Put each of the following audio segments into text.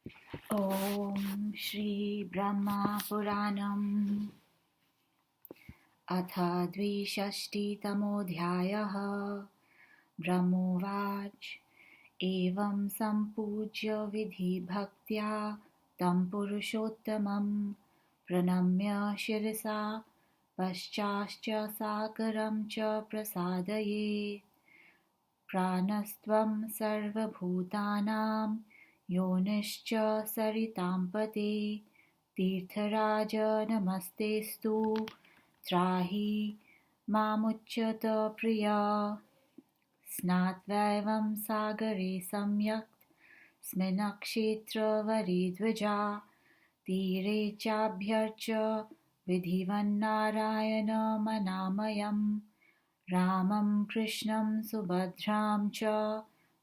ॐ श्री ब्रह्मा पुराणम् अथ द्विषष्टितमोऽध्यायः। ब्रह्मोवाच एवं सम्पूज्य विधिभक्त्या तं पुरुषोत्तमं प्रणम्य शिरसा पश्चाश्च साकरं च प्रसादयेत्। प्राणस्त्वं सर्वभूतानां योनिश्च सरितां पते तीर्थराज नमस्तेऽस्तु त्राहि मामुच्यत प्रिया। स्नात्वैवं सागरे सम्यक् स्मिन्नक्षेत्रवरे द्विजा तीरे चाभ्यर्च्य विधिवन्नारायणमनामयम् रामं कृष्णं सुभद्रां च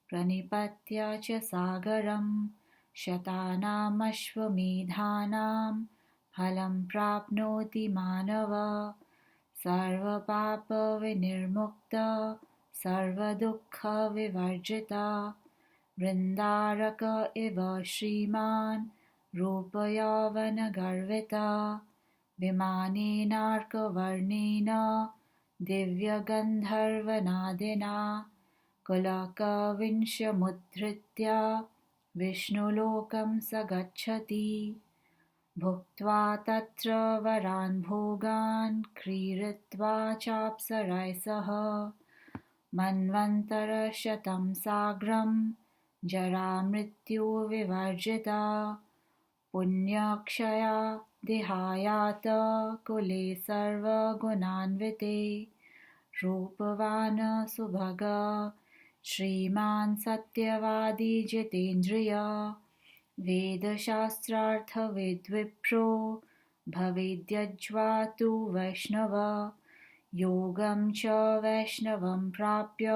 प्रणिपत्य च सागरं शतानामश्वमेधानां फलं प्राप्नोति मानवः सर्वपापविनिर्मुक्तः सर्वदुःखविवर्जितः वृन्दारक इव श्रीमान् रूपयौवनगर्वितः विमानेनार्कवर्णेन दिव्यगन्धर्वनादिना कुलकविंशमुद्धृत्य विष्णुलोकं स गच्छति। भुक्त्वा तत्र वरान् भोगान् क्रीडित्वा चाप्सरैः सह मन्वन्तरशतं साग्रं जरामृत्युविवर्जितः पुण्यक्षया देहायात कुले सर्वगुणान्विते रूपवान् सुभग श्रीमान् सत्यवादी जितेन्द्रिय वेदशास्त्रार्थविद्विप्रो भवेद्यज्वा वैष्णव योगं च वैष्णवं प्राप्य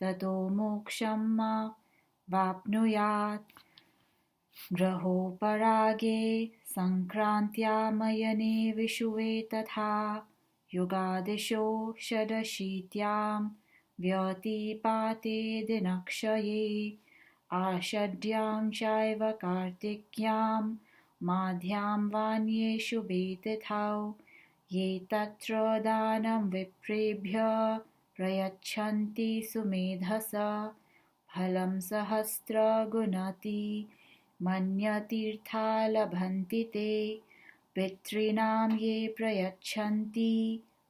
ततो मोक्षं वाप्नुयात्। ग्रहोपरागे सङ्क्रान्त्यामयने विषुवे तथा युगादिशो षडशीत्यां व्यतिपाते दिनक्षये आषाढ्यां चैव कार्तिक्यां माध्यां वान्येषु बेतिथौ ये तत्र दानं विप्रेभ्यः प्रयच्छन्ति सुमेधसः फलं सहस्रगुणति मन्यतीर्था लभन्ति ते पितॄणां ये प्रयच्छन्ति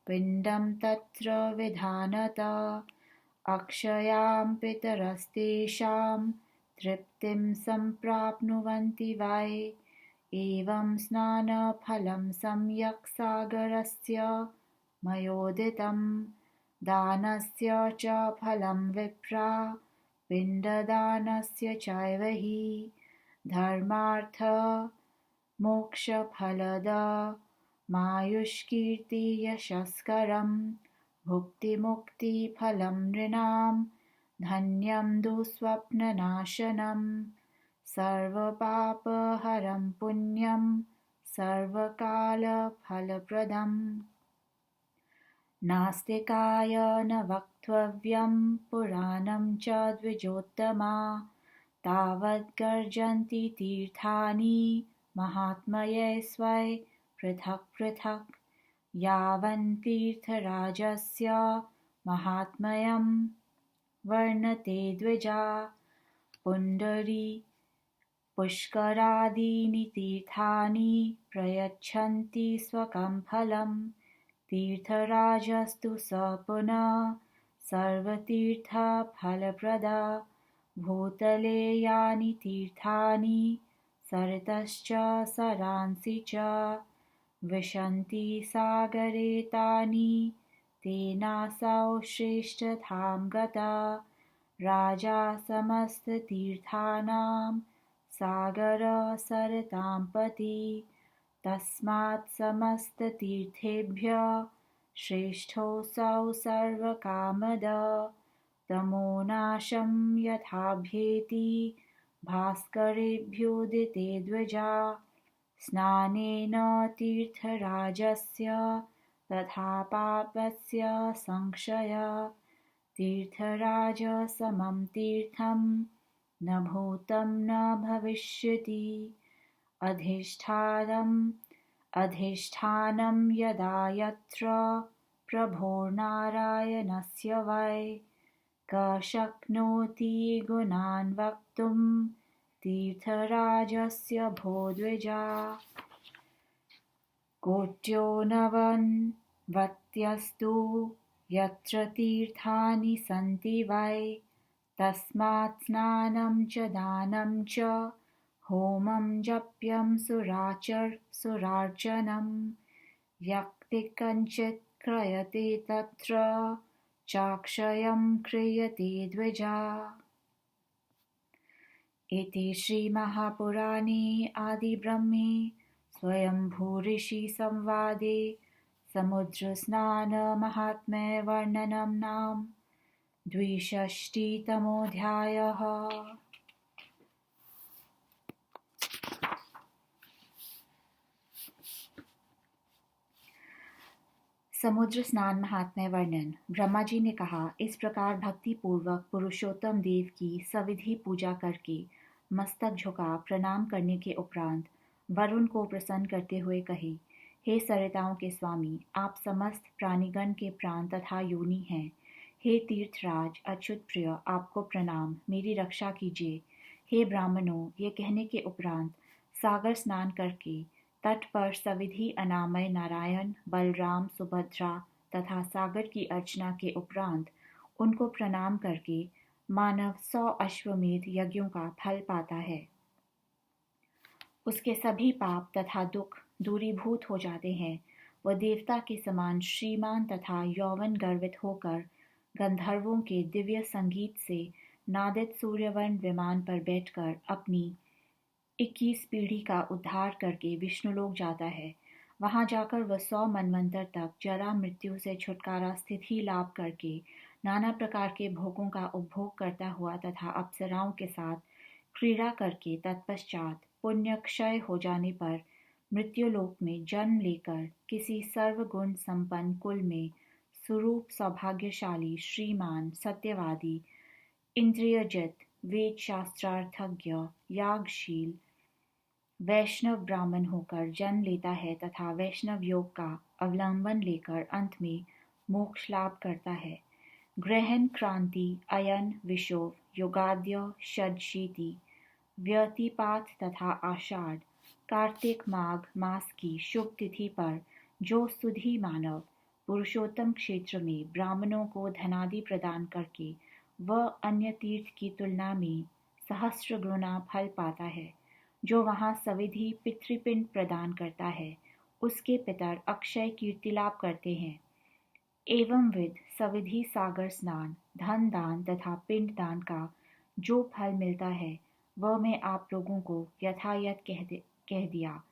पिण्डं तत्र विधानतः अक्षयां पितरस्तेषां तृप्तिं सम्प्राप्नुवन्ति वै। एवं स्नानफलं सम्यक् सागरस्य मयोदितं दानस्य च फलं विप्रा पिण्डदानस्य चैव हि धर्मार्थ मोक्षफलदा मायुष्कीर्तियशस्करं भुक्तिमुक्तिफलं नृणां धन्यं दुःस्वप्ननाशनं सर्वपापहरं पुण्यं सर्वकालफलप्रदम्। नास्तिकाय न वक्तव्यं पुराणं च द्विजोत्तमा तावद् गर्जन्ति तीर्थानि महात्मये स्वै पृथक् पृथक् यावन्तीर्थराजस्य महात्म्यं वर्णते द्विजा पुण्डरी पुष्करादीनि तीर्थानि प्रयच्छन्ति स्वकं फलं तीर्थराजस्तु स पुनः सर्वतीर्थफलप्रदा भूतले यानि तीर्थानि सरतश्च सरांसि च विशन्ति सागरे तानि तेनासौ श्रेष्ठतां गता राजा समस्ततीर्थानां सागर सरतां पति तस्मात् समस्ततीर्थेभ्यः श्रेष्ठोऽसौ सर्वकामदः तमोनाशं यथाभ्येति भास्करेभ्योदिते द्विजा स्नानेन तीर्थराजस्य तथा पापस्य संक्षयः तीर्थराजसमं तीर्थं न भूतं न भविष्यति। अधिष्ठानं यदा यत्र प्रभोर्नारायणस्य वै क शक्नोति गुणान् वक्तुं तीर्थराजस्य भो द्विजा। कोट्यो नवन्वत्यस्तु यत्र तीर्थानि सन्ति वै तस्मात् स्नानं च दानं च होमं जप्यं सुरार्चनं यक्ति कञ्चित् क्रियते तत्र चाक्षयं क्रियते द्विजा। इति श्रीमहापुराणे आदिब्रह्मे स्वयंभूऋषिसंवादे समुद्रस्नानमाहात्म्य वर्णनं नाम 62तमोऽध्यायः। समुद्र स्नान महात्म्य वर्णन। ब्रह्मा जी ने कहा, इस प्रकार भक्ति पूर्वक पुरुषोत्तम देव की सविधि पूजा करके मस्तक झुका प्रणाम करने के उपरांत वरुण को प्रसन्न करते हुए कहे, हे सरिताओं के स्वामी, आप समस्त प्राणीगण के प्राण तथा योनि हैं। हे तीर्थराज अच्युत प्रिय, आपको प्रणाम, मेरी रक्षा कीजिए। हे ब्राह्मणों, ये कहने के उपरांत सागर स्नान करके तट पर सविधि अनामय नारायण, बलराम, सुभद्रा तथा सागर की अर्चना के उपरांत उनको प्रणाम करके मानव 100 अश्वमेध यज्ञों का फल पाता है। उसके सभी पाप तथा दुख दूरीभूत हो जाते हैं। वह देवता के समान श्रीमान तथा यौवन गर्वित होकर गंधर्वों के दिव्य संगीत से नादित सूर्यवर्ण विमान पर बैठकर अपनी 21 पीढ़ी का उद्धार करके विष्णुलोक जाता है। वहां जाकर वह 100 मनवंतर तक जरा मृत्यु से छुटकारा स्थिति लाभ करके नाना प्रकार के भोगों का उपभोग करता हुआ तथा अप्सराओं के साथ क्रीड़ा करके तत्पश्चात पुण्य क्षय हो जाने पर मृत्युलोक में जन्म लेकर किसी सर्वगुण संपन्न कुल में स्वरूप सौभाग्यशाली श्रीमान सत्यवादी इंद्रियजित वेद शास्त्रार्थज्ञ यागशील वैष्णव ब्राह्मण होकर जन्म लेता है तथा वैष्णव योग का अवलंबन लेकर अंत में मोक्ष लाभ करता है। ग्रहण क्रांति अयन विशोभ योगाद्य षड्शीति व्यतिपात तथा आषाढ़ कार्तिक माघ मास की शुभ तिथि पर जो सुधी मानव पुरुषोत्तम क्षेत्र में ब्राह्मणों को धनादि प्रदान करके वह अन्य तीर्थ की तुलना में सहस्र गुना फल पाता है, जो वहां सविधि पितृपिंड प्रदान करता है, उसके पितर अक्षय कीर्ति लाभ करते हैं। एवं विध सविधि सागर स्नान धन दान तथा पिंड दान का जो फल मिलता है वह मैं आप लोगों को यथायथ कह दिया।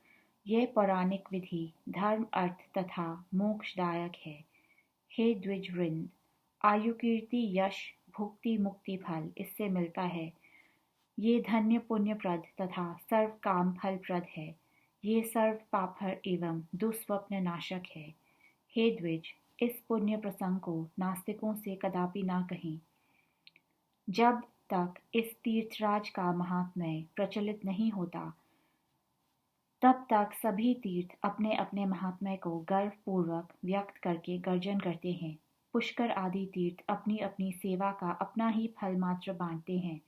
यह पौराणिक विधि धर्म अर्थ तथा मोक्षदायक है। हे द्विजवृंद, आयु कीर्ति यश भुक्ति मुक्ति फल इससे मिलता है। ये धन्य पुण्यप्रद तथा सर्व काम फलप्रद है। ये सर्व पापहर एवं दुस्वप्न नाशक है। हे द्विज, इस पुण्य प्रसंग को नास्तिकों से कदापि ना कहें। जब तक इस तीर्थराज का महात्म्य प्रचलित नहीं होता तब तक सभी तीर्थ अपने अपने महात्म्य को गर्व पूर्वक व्यक्त करके गर्जन करते हैं। पुष्कर आदि तीर्थ अपनी अपनी सेवा का अपना ही फल मात्र बांटते हैं,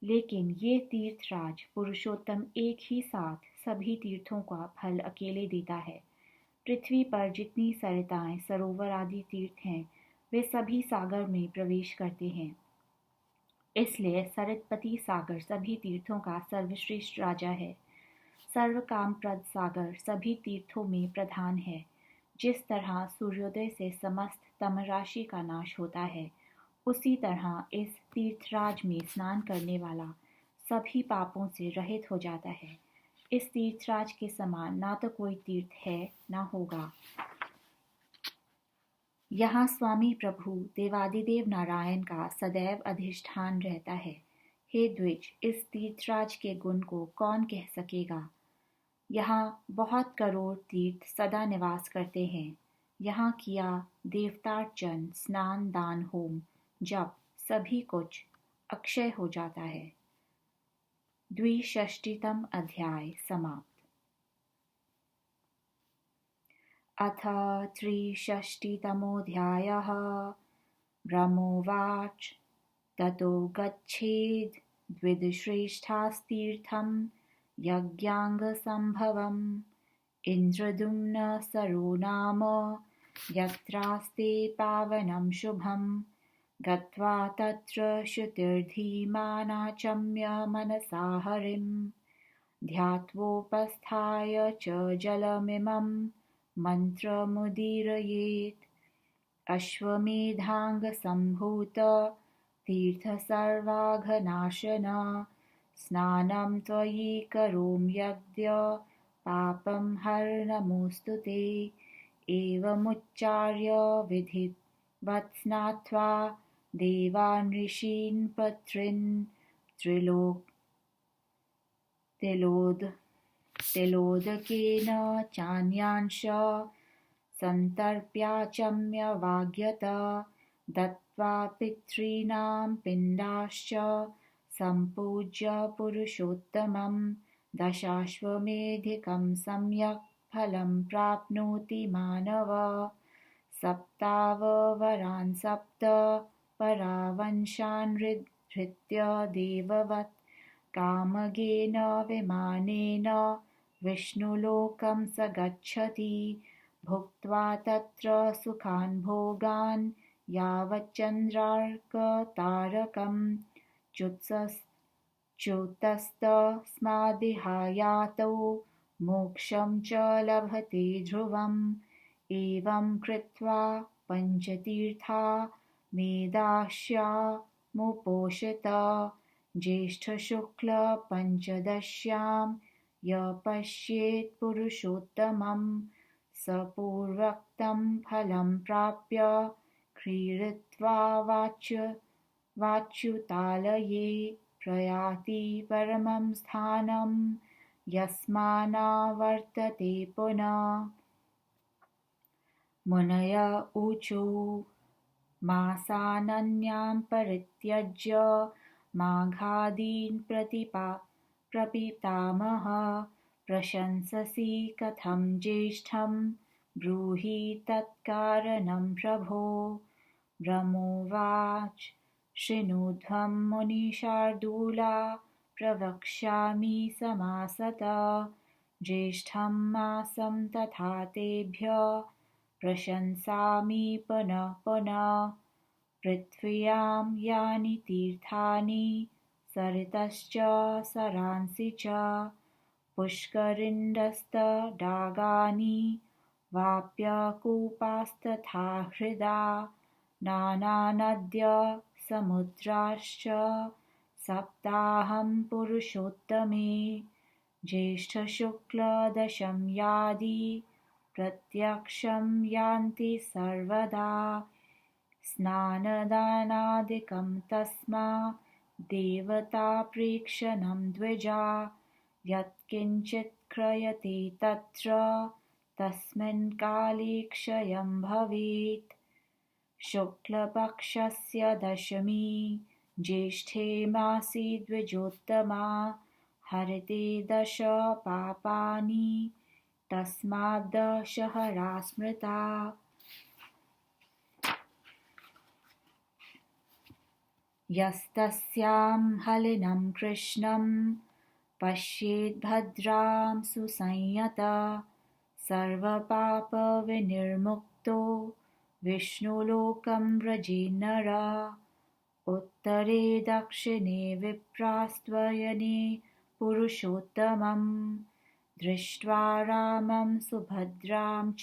लेकिन ये तीर्थराज पुरुषोत्तम एक ही साथ सभी तीर्थों का फल अकेले देता है। पृथ्वी पर जितनी सरिताएं सरोवर आदि तीर्थ हैं वे सभी सागर में प्रवेश करते हैं। इसलिए सरितपति सागर सभी तीर्थों का सर्वश्रेष्ठ राजा है। सर्व कामप्रद सागर सभी तीर्थों में प्रधान है। जिस तरह सूर्योदय से समस्त तमराशि का नाश होता है, उसी तरह इस तीर्थराज में स्नान करने वाला सभी पापों से रहित हो जाता है। इस तीर्थराज के समान ना तो कोई तीर्थ है ना होगा। यहाँ स्वामी प्रभु देवादिदेव नारायण का सदैव अधिष्ठान रहता है। हे द्विज, इस तीर्थराज के गुण को कौन कह सकेगा। यहाँ बहुत करोड़ तीर्थ सदा निवास करते हैं। यहाँ किया देवतार्चन स्नान दान होम जप सभी कुछ अक्षय हो जाता है। द्विषष्टितम अध्याय समाप्त। अथ त्रिषष्टितमोऽध्यायः। ब्रह्मोवाच ततो गच्छेद्विदुश्रेष्ठास्तीर्थं यज्ञाङ्गसम्भवम् इन्द्रद्युम्न सरो नाम यत्रास्ते पावनं शुभं गत्वा तत्र शुचिर्धीमानाचम्य मनसा हरिं ध्यात्वोपस्थाय च जलमिमं मन्त्रमुदीरयेत् अश्वमेधाङ्गसम्भूत तीर्थसर्वाघनाशन स्नानं त्वयि करोम्यद्य पापं हर नमोऽस्तु ते। एवमुच्चार्य विधिवत् स्नात्वा देवान् ऋषीन् पत्रीन् तिलोदकेन चान्यांश सन्तर्प्याचम्य वाग्यत दत्त्वा पितॄणां पिण्डाश्च सम्पूज्य पुरुषोत्तमं दशाश्वमेधिकं सम्यक् फलं प्राप्नोति मानव। सप्तावरान् सप्त परावंशान् हृत्य देववत् कामगेन विमानेन विष्णुलोकं स गच्छति भुक्त्वा तत्र सुखान् भोगान् यावच्चन्द्रार्कतारकं च्युतस्तस्माद्देहायातो मोक्षं च लभते ध्रुवम्। एवं कृत्वा पञ्चतीर्था मेदास्यामुपोषित ज्येष्ठशुक्लपञ्चदश्यां य पश्येत् पुरुषोत्तमं स पूर्वोक्तं फलं प्राप्य क्रीडित्वा वाच्युतालये प्रयाति परमं स्थानं यस्मान्नावर्तते पुनः। मुनय ऊचु मासानन्यां परित्यज्य माघादीन् प्रपितामह प्रशंससि कथं ज्येष्ठं ब्रूहि तत्कारणं प्रभो। ब्रह्मोवाच शृणुध्वं मुनिशार्दूला प्रवक्ष्यामि समासतः ज्येष्ठं मासं तथा तेभ्यः प्रशंसामि पुनः पुनः। पृथ्व्यां यानि तीर्थानि सरितश्च सरांसि च पुष्करिण्यस्तडागानि वाप्यकूपास्तथा हृदा नानानद्य समुद्राश्च सप्ताहं पुरुषोत्तमे ज्येष्ठशुक्लदशं यादि प्रत्यक्षं यान्ति सर्वदा स्नानदानादिकं तस्मा देवताप्रेक्षणं द्विजा यत्किञ्चित् क्रियते तत्र तस्मिन् काले क्षयं भवेत्। शुक्लपक्षस्य दशमी ज्येष्ठे मासि द्विजोत्तमा हरते दश पापानि तस्माद्दशहरा स्मृता। यस्तस्यां हलिनं कृष्णं पश्येद् भद्रां सुसंयता सर्वपापविनिर्मुक्तो विष्णुलोकं व्रजेन्नरा। उत्तरे दक्षिणे विप्रास्त्वयने पुरुषोत्तमं दृष्ट्वा रामं सुभद्रां च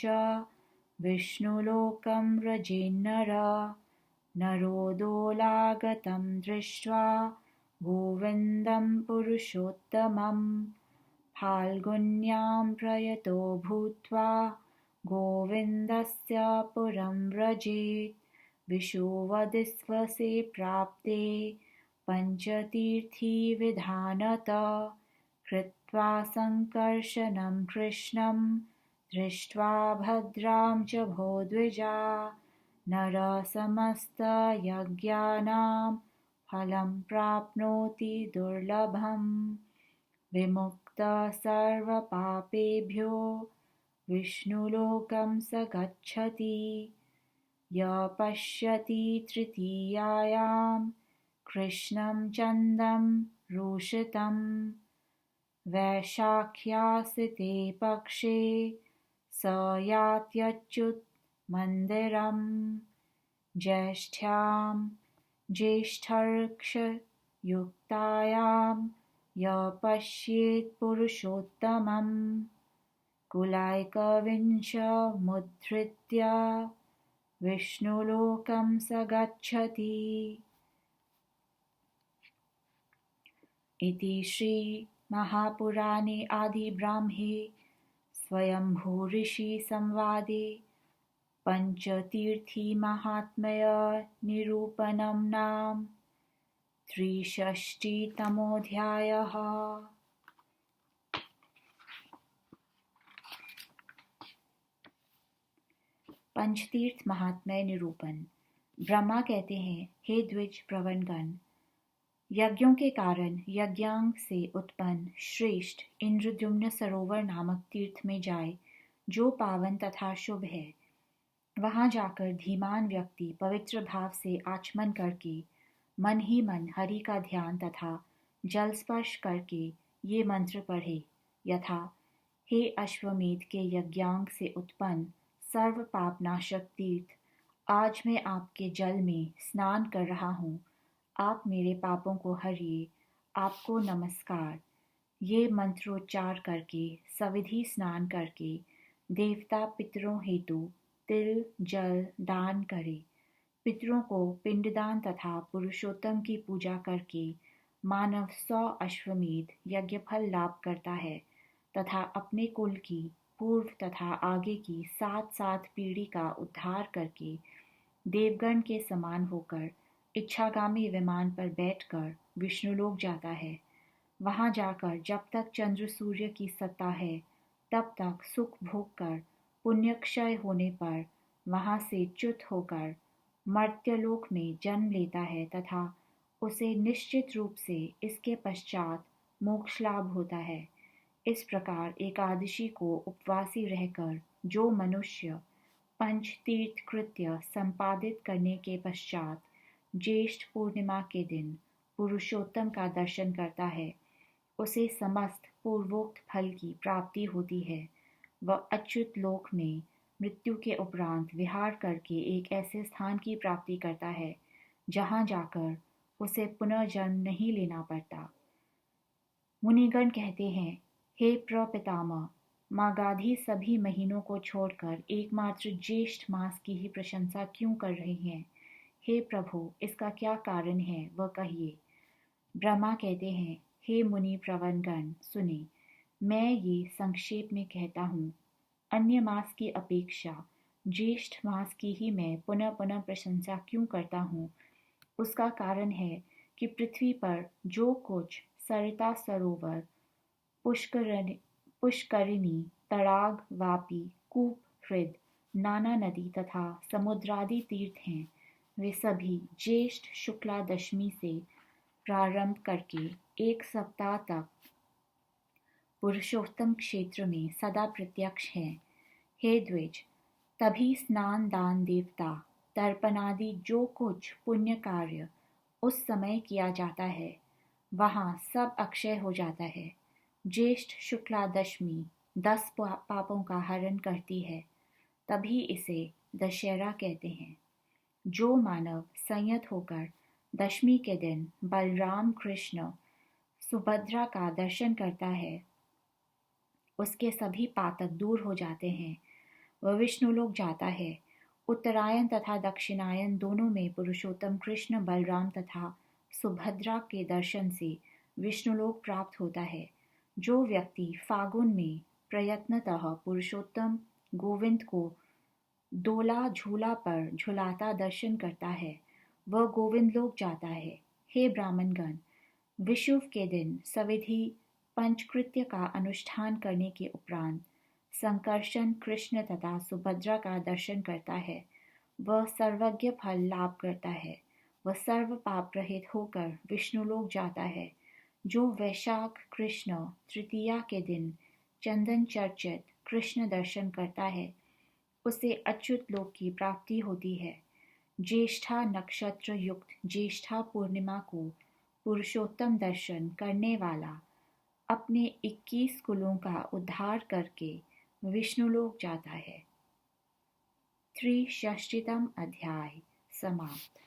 विष्णुलोकं व्रजेन्नरा। नरोदोलागतं दृष्ट्वा गोविन्दं पुरुषोत्तमं फाल्गुन्यां प्रयतो भूत्वा गोविन्दस्य पुरं व्रजेत्। विषुवद्दिवसे प्राप्ते पञ्चतीर्थी विधानतः कृत्वा सङ्कर्षणं कृष्णं दृष्ट्वा भद्रां च भो द्विजा नरसमस्तयज्ञानां फलं प्राप्नोति दुर्लभम्। विमुक्तः सर्वपापेभ्यो विष्णुलोकं स गच्छति। यः पश्यति तृतीयायां कृष्णं चन्दं रूषितं वैशाख्यासिते पक्षे स यात्यच्युत मन्दिरम्। ज्येष्ठ्यां ज्येष्ठर्क्षयुक्तायां यः पश्येत् पुरुषोत्तमं कुलाैकविंशमुद्धृत्य विष्णुलोकं स गच्छति। इति श्रीमहापुराणे आदिब्राह्मे स्वयंभूऋषिसंवादे पञ्चतीर्थीमाहात्म्य निरूपणं नाम 63तमोऽध्यायः। पंचतीर्थ महात्म्य निरूपण। ब्रह्मा कहते हैं, हे द्विज प्रवनगण, यज्ञों के कारण यज्ञांग से उत्पन्न श्रेष्ठ इंद्रद्युम्न सरोवर नामक तीर्थ में जाए, जो पावन तथा शुभ है। वहां जाकर धीमान व्यक्ति पवित्र भाव से आचमन करके मन ही मन हरि का ध्यान तथा जल स्पर्श करके ये मंत्र पढ़े, यथा: हे अश्वमेध के यज्ञांग से उत्पन्न सर्व पापनाशक तीर्थ, आज मैं आपके जल में स्नान कर रहा हूँ। आप मेरे पापों को हरिए, आपको नमस्कार। ये मंत्रोच्चार करके सविधि स्नान करके देवता पितरों हेतु तिल जल दान करे। पितरों को पिंडदान तथा पुरुषोत्तम की पूजा करके मानव 100 अश्वमेध यज्ञफल लाभ करता है तथा अपने कुल की पूर्व तथा आगे की 7-7 पीढ़ी का उद्धार करके देवगण के समान होकर इच्छागामी विमान पर बैठकर विष्णुलोक जाता है। वहां जाकर जब तक चंद्र सूर्य की सत्ता है, तब तक सुख भोग कर पुण्यक्षय होने पर वहां से च्युत होकर मर्त्यलोक में जन्म लेता है तथा उसे निश्चित रूप से इसके पश्चात मोक्ष लाभ होता है। इस प्रकार एकादशी को उपवासी रहकर जो मनुष्य पंच तीर्थ कृत्य संपादित करने के पश्चात ज्येष्ठ पूर्णिमा के दिन पुरुषोत्तम का दर्शन करता है, उसे समस्त पूर्वोक्त फल की प्राप्ति होती है। वह अच्युत लोक में मृत्यु के उपरांत विहार करके एक ऐसे स्थान की प्राप्ति करता है जहां जाकर उसे पुनः जन्म नहीं लेना पड़ता। मुनिगण कहते हैं, हे प्रपितामह, मागाधी सभी महीनों को छोड़कर एकमात्र ज्येष्ठ मास की ही प्रशंसा क्यों कर रहे हैं? हे प्रभु, इसका क्या कारण है, वह कहिए। ब्रह्मा कहते हैं, हे मुनि प्रवनगण, सुने, मैं ये संक्षेप में कहता हूँ। अन्य मास की अपेक्षा ज्येष्ठ मास की ही मैं पुनः पुनः प्रशंसा क्यों करता हूँ? उसका कारण है कि पृथ्वी पर जो कुछ सरिता सरोवर, पुष्करिणी, तड़ाग, वापी, कूप, हृद, नाना नदी तथा समुद्रादि तीर्थ हैं, वे सभी ज्येष्ठ शुक्ला दशमी से प्रारंभ करके 1 सप्ताह तक पुरुषोत्तम क्षेत्र में सदा प्रत्यक्ष हैं। हे द्विज, तभी स्नान दान देवता तर्पणादि जो कुछ पुण्य कार्य उस समय किया जाता है, वहाँ सब अक्षय हो जाता है। ज्येष्ठ शुक्ला दशमी 10 पापों का हरण करती है, तभी इसे दशहरा कहते हैं। जो मानव संयत होकर दशमी के दिन बलराम कृष्ण सुभद्रा का दर्शन करता है, उसके सभी पातक दूर हो जाते हैं। वह विष्णुलोक जाता है। उत्तरायण तथा दक्षिणायन दोनों में पुरुषोत्तम कृष्ण बलराम तथा सुभद्रा के दर्शन से विष्णुलोक प्राप्त होता है। जो व्यक्ति फागुन में प्रयत्नतः पुरुषोत्तम गोविंद को डोला झूला पर झुलाता दर्शन करता है, वह गोविंद लोक जाता है। हे ब्राह्मणगण, विषुव के दिन सविधि पंचकृत्य का अनुष्ठान करने के उपरांत संकर्षण कृष्ण तथा सुभद्रा का दर्शन करता है, वह सर्वज्ञ फल लाभ करता है। वह सर्व पाप रहित होकर विष्णुलोक जाता है। जो वैशाख कृष्ण तृतीया के दिन चंदन चर्चित कृष्ण दर्शन करता है उसे अच्युत लोक की प्राप्ति होती है। ज्येष्ठा नक्षत्र युक्त ज्येष्ठा पूर्णिमा को पुरुषोत्तम दर्शन करने वाला अपने 21 कुलों का उद्धार करके विष्णुलोक जाता है। त्रिषष्टितम अध्याय समाप्त।